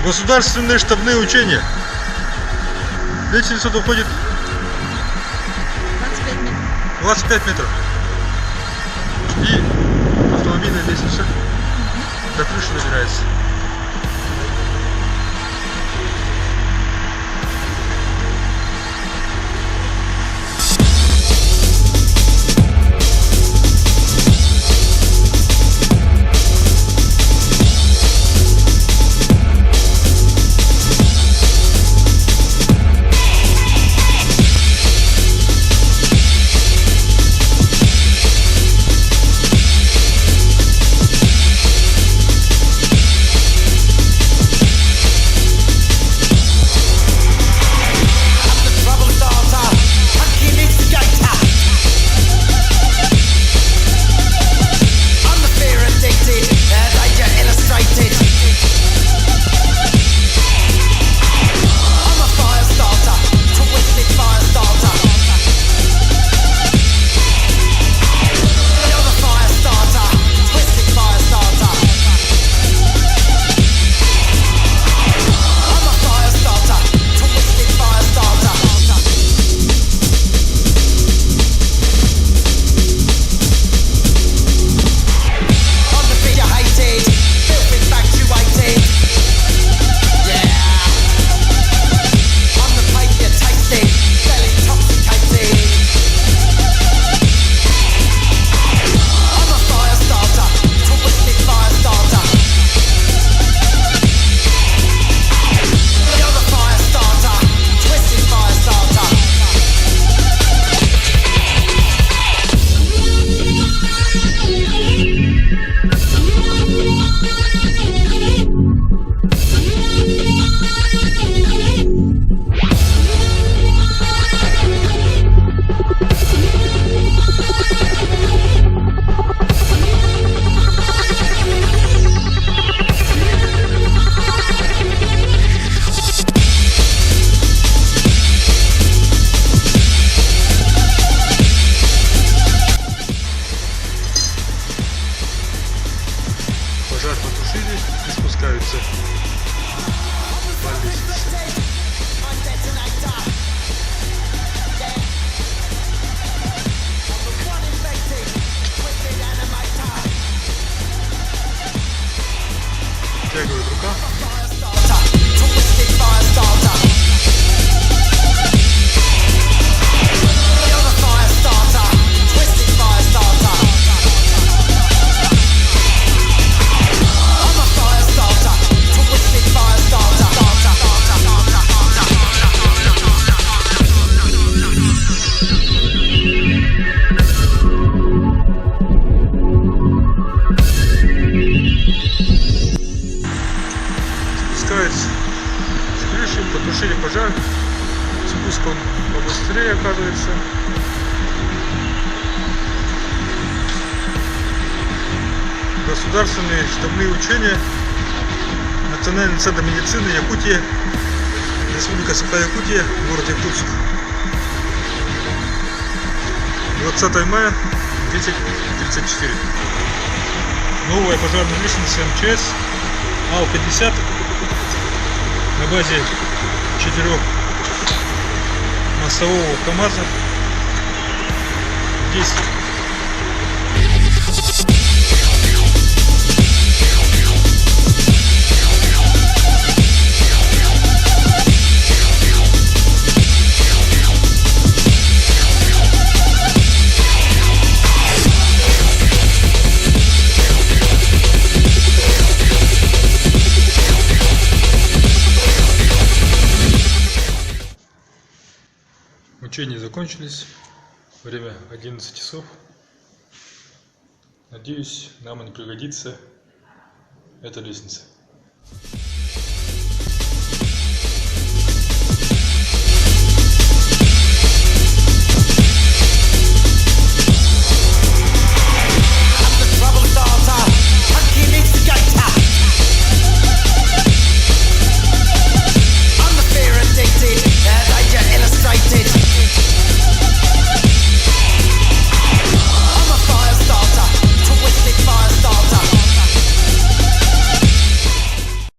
Государственные штабные учения. Лестница уходит 25 метров. И автомобильная лестница до крыши добирается. Пожар потушили и спускаются по лестнице. Втягивает рука. Спускается с крыши, потушили пожар. Спуск он побыстрее, оказывается. Государственные штабные учения. Национальный центр медицины Якутия. Республика Саха-Якутия, город Якутск. 20 мая 10:34. Новая пожарная лестница МЧС АУ-50 на базе 4 массового КАМАЗа. Здесь учения закончились. Время 11 часов. Надеюсь, нам не пригодится эта лестница.